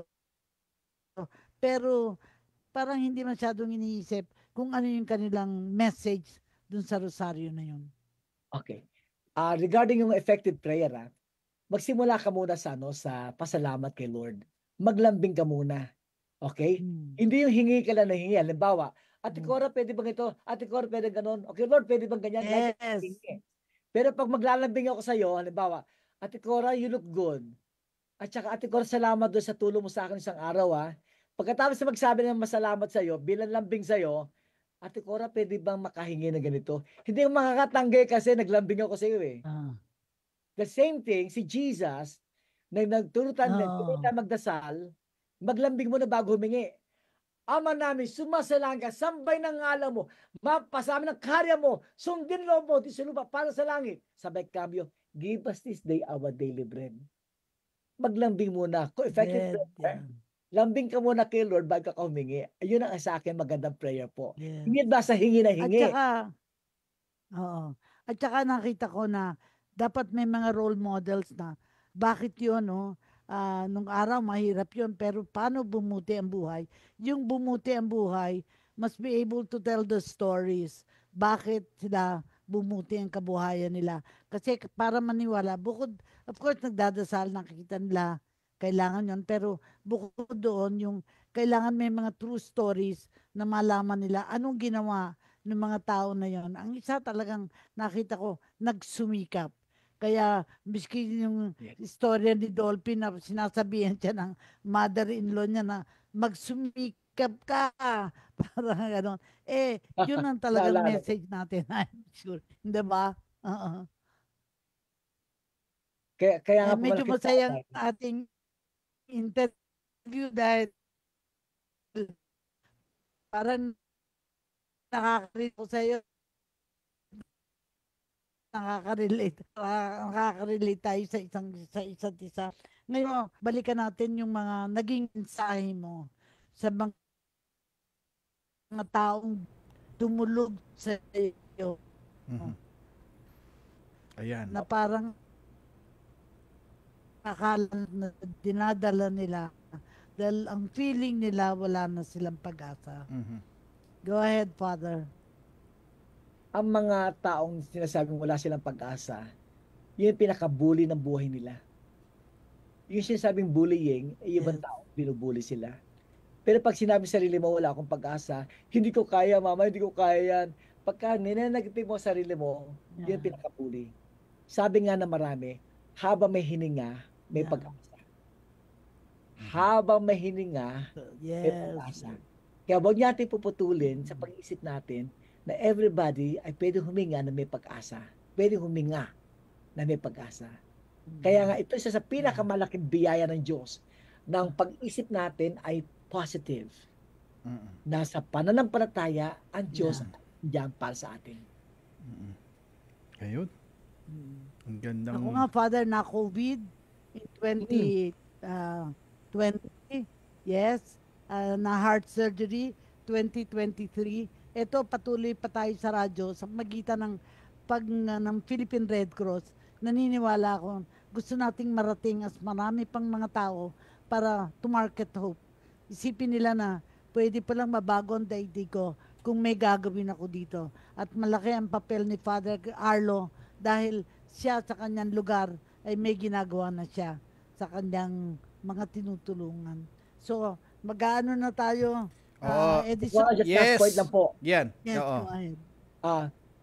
Pero parang hindi masyadong iniisip kung ano yung kanilang message dun sa rosaryo na yun. Okay. Regarding yung effective prayer, magsimula ka muna sa pasalamat kay Lord. Maglambing ka muna. Okay? Hindi yung hingi ka lang na hingi. Halimbawa, Ate Cora, pwede bang ito? Ate Cora, pwede ganon? Okay, Lord, pwede bang ganyan? Yes. Pero pag maglalambing ako sa iyo, halimbawa, Ate Cora, you look good. At saka, Ate Cora, salamat doon sa tulong mo sa akin isang araw. Pagkatapos na magsabi ng masalamat sa iyo, bilang lambing sa iyo, Ate Cora, pwede bang makahingi na ganito? Hindi yung makakatanggi kasi naglambing ako sa iyo . The same thing, si Jesus, na nagturutan magdasal, maglambing mo na bago humingi. Ama namin, sumasalang ka, sambay ng ngalan mo, mapasamin ng karya mo, sundin loob mo, di sa lupa, para sa langit. Sabay kambyo, give us this day our daily bread. Maglambing muna. Effective prayer. Lambing ka muna kay Lord bago ka humingi. Ayun ang sa akin magandang prayer po. Hindi ba sa hingi na hingi? At saka nakita ko na dapat may mga role models na bakit yun, nung araw mahirap yun, pero paano bumuti ang buhay? Yung bumuti ang buhay, must be able to tell the stories. Bakit sila bumuti ang kabuhayan nila? Kasi para maniwala, bukod, of course, nagdadasal, nakikita nila, kailangan yun. Pero bukod doon, yung kailangan may mga true stories na malaman nila anong ginawa ng mga tao na yon. Ang isa talagang nakita ko, nagsumikap. Kaya, miski yung istorya ni Dolphy na sinasabihan siya ng mother-in-law niya na magsumikap ka. Parang gano'n. Yun ang talagang message natin. I'm sure. Hindi ba? Kaya nga medyo masayang ating interview dahil parang nakaka-relate ko sa'yo. Nakaka-relate tayo sa isa't isa. Ngayon, balikan natin yung mga naging mensahe mo sa mga taong tumulog sa iyo. Ayan. Na parang akala na dinadala nila dahil ang feeling nila wala na silang pag-asa. Go ahead, Father. Ang mga taong sinasabing wala silang pag-asa, yun yung pinaka-bully ng buhay nila. Yung sinasabing bullying, ibang tao, binubully sila. Pero pag sinabi sarili mo, wala akong pag-asa, hindi ko kaya, mama, hindi ko kaya yan. Pagka ninanagipin mo sarili mo, yun yung pinaka-bully. Sabi nga na marami, habang may hininga, may pag-asa. Habang may hininga, may pag-asa. Kaya huwag natin puputulin sa pag-iisip natin na everybody ay pwede huminga na may pag-asa. Pwede huminga na may pag-asa. Kaya nga ito isa sa pinakamalaking biyaya ng Diyos. ng pag-isip natin ay positive. Nasa pananampalataya, ang Diyos diyan para sa atin. Ayun. Ang gandang... Ako nga, Father, na COVID in 2020. Yes. Na heart surgery 2023. Ito, patuloy pa tayo sa radyo sa magitan ng ng Philippine Red Cross. Naniniwala ako, gusto nating marating as marami pang mga tao para to market hope. Isipin nila na pwede palang mabago ang daigdig ko kung may gagawin ako dito. At malaki ang papel ni Father Arlo dahil siya sa kanyang lugar ay may ginagawa na siya sa kanyang mga tinutulungan. So, mag-aano na tayo, Edison? Yes. Point lang po. Yan. Yes, go ahead.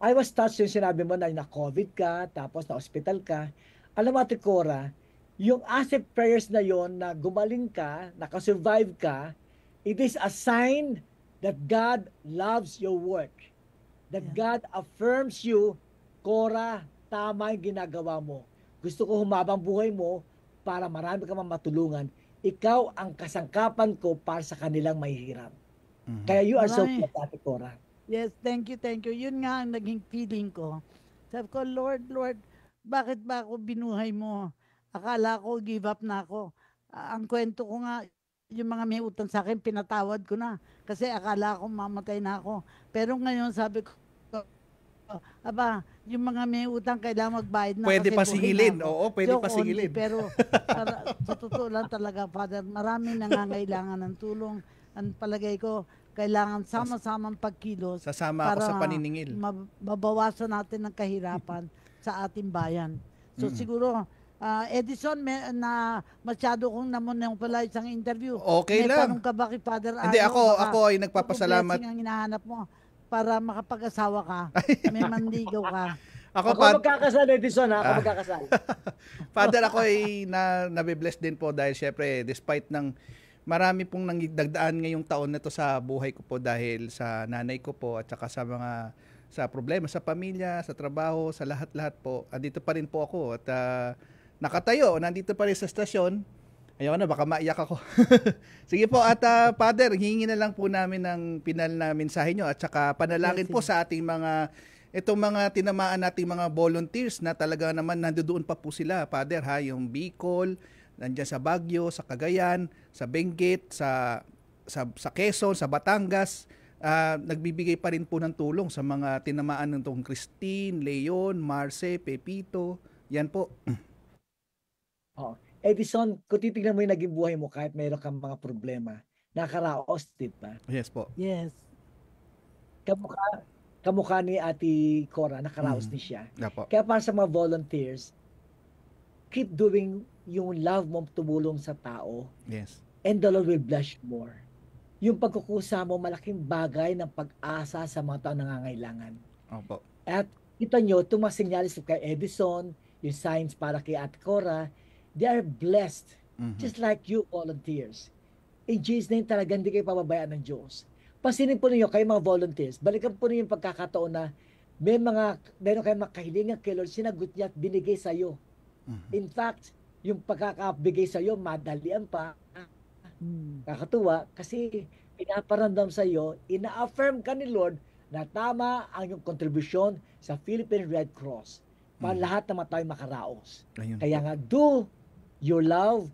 I was touched yung sinabi mo na na-COVID ka, tapos na-hospital ka. Alam mo, Ate Cora, yung acid prayers na yon na gumaling ka, nakasurvive ka, it is a sign that God loves your work. That God affirms you, Cora, tama yung ginagawa mo. Gusto ko humabang buhay mo para marami ka matulungan. Ikaw ang kasangkapan ko para sa kanilang mahihirap. Kaya you are so good, Ate Cora. Yes, thank you, thank you. Yun nga ang naging feeling ko. Sabi ko, Lord, bakit ba ako binuhay mo? Akala ko, give up na ako. Ang kwento ko nga, yung mga may utang sa akin, pinatawad ko na. Kasi akala ko mamatay na ako. Pero ngayon, sabi ko, yung mga may utang kailangan magbayad na. Pwede pa singilin. Oo, pwede Joke pa singilin. only, pero sa totoo lang talaga, Father, maraming nangangailangan ng tulong. Ang palagay ko, kailangan sama-samang pagkilos. Sasama ako sa paniningil. Mabawasan natin ang kahirapan sa ating bayan. So siguro, Edison, na masyado kong namunong pala isang interview. Okay may lang. tanong ka ba kay Father Arlo? Hindi, ako ay nagpapasalamat. Blessing ang hinahanap mo para makapag-asawa ka. May manligaw ka. Ako magkakasal, Edison, ako magkakasal. Father, ako ay nabibless din po dahil syempre, despite ng marami pong nagdagdaan ngayong taon na to sa buhay ko po dahil sa nanay ko po at saka sa problema sa pamilya, sa trabaho, sa lahat-lahat po. Andito pa rin po ako at nakatayo, nandito pa rin sa stasyon. Ayaw na, baka maiyak ako. Sige po, at Father, hihingi na lang po namin ng pinal na mensahe nyo at saka panalangin po sa ating itong mga tinamaan nating mga volunteers na talaga naman nandoon pa po sila, Father, yung Bicol, nandiyan sa Baguio, sa Cagayan, sa Benguet, sa Quezon, sa Batangas, nagbibigay pa rin po ng tulong sa mga tinamaan ng tong Christine, Leon, Marce, Pepito. Yan po. Edison, kung titignan mo yung naging buhay mo kahit mayroon kang mga problema, nakaraos, di ba? Yes po. Yes. Kamukha ni Ate Cora, nakaraos din siya. Yapo. Kaya para sa mga volunteers, keep doing yung love mo tumulong sa tao. Yes. And the Lord will bless you more. Yung pagkukusa mo, malaking bagay ng pag-asa sa mga tao nangangailangan. Opo. At kita nyo, itong mga sinyalis kay Edison, yung signs para kay Ate Cora, they are blessed. Just like you volunteers. In Jesus' name talaga, hindi kayo pababayaan ng Diyos. Pasinin po ninyo kayo mga volunteers, balikan po ninyo yung pagkakataon na meron kayong makahilingan kay Lord, sinagot niya at binigay sa iyo. In fact, yung pagkakabigay sa iyo, madalian pa. Kakatuwa, kasi pinaparamdam sa iyo, ina-affirm ka ni Lord na tama ang iyong kontribusyon sa Philippine Red Cross para lahat ng mga tayo makaraos. Ayun. Kaya nga, do your love,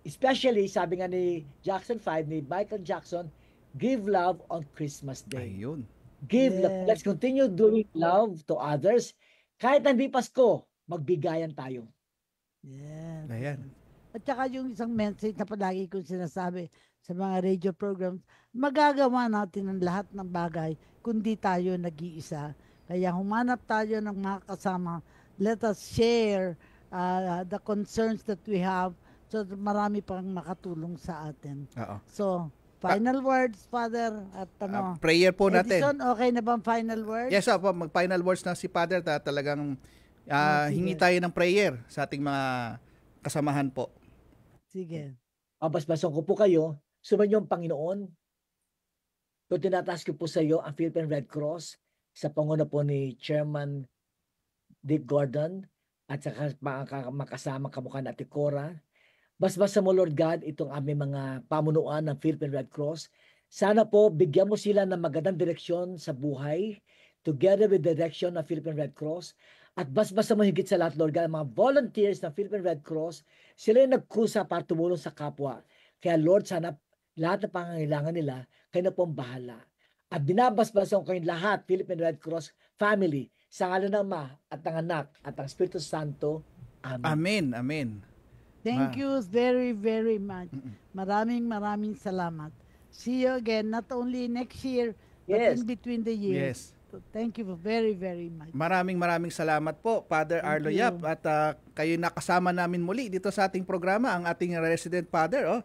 especially, sabi nga ni Jackson 5, ni Michael Jackson, give love on Christmas Day. Ayun. Give love. Let's continue doing love to others. Kahit hindi Pasko, magbigayan tayo. Yes. Ayan. At saka yung isang message na palagi kong sinasabi sa mga radio programs, magagawa natin ang lahat ng bagay kundi tayo nag-iisa. Kaya humanap tayo ng mga kasama. Let us share the concerns that we have so that marami pang makatulong sa atin. So, final words, Father, at prayer po natin. Edison, okay na bang final words? Yes, po, mag-final words na si Father, talagang hingi tayo ng prayer sa ating mga kasamahan po. Sige. Basbason ko po kayo, sumainyo ang Panginoon. Kung tinataas ko po sa iyo ang Philippine Red Cross sa panguna po ni Chairman Dick Gordon at saka makasama kamukha na Ate Cora, Basbasa mo, Lord God, itong aming mga pamunuan ng Philippine Red Cross. Sana po, bigyan mo sila ng magandang direksyon sa buhay, together with the direction ng Philippine Red Cross. At basbasa mo higit sa lahat, Lord God, mga volunteers ng Philippine Red Cross, sila yung nagkusa para tumulong sa kapwa. Kaya Lord, sana lahat ng pangangailangan nila, kayo na po ang bahala. At binabasbasa ko kayong lahat, Philippine Red Cross family, sa ngalan ng Ama at ng Anak at ng Espiritu Santo. Amen. Amen. Amen. Thank you very, very much. Maraming salamat. See you again, not only next year, but in between the years. Yes. So, thank you very, very much. Maraming salamat po, Father Arlo Yap. At kayo nakasama namin muli dito sa ating programa, ang ating resident father,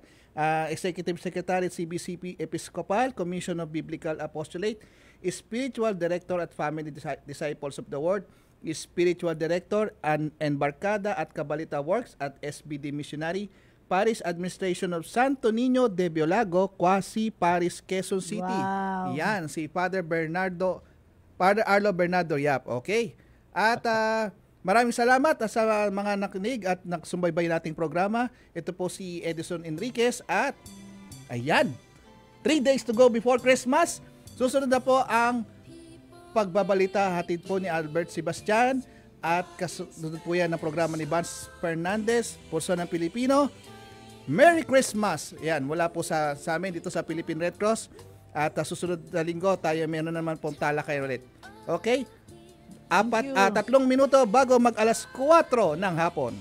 Executive Secretary at CBCP Episcopal, Commission of Biblical Apostolate, Spiritual Director at Family Disciples of the Word, Spiritual Director and Barkada at Cabalita Works at SBD Missionary, Parish Administration of Santo Niño de Biolago, Quasi Parish, Quezon City. Wow. Yan, si Father Arlo Bernardo Yap. Okay. At maraming salamat sa mga nakinig at nagsubaybay nating programa. Ito po si Edison Enriquez at ayan, 3 days to go before Christmas. Susunod na po ang pagbabalita, hatid po ni Albert Sebastian at kasunod po yan ng programa ni Vance Fernandez, Pulso ng Pilipino. Merry Christmas! Yan, mula po sa amin dito sa Philippine Red Cross. At susunod na linggo tayo meron naman pong talakay ulit. Okay? 3 minuto bago mag alas 4 ng hapon.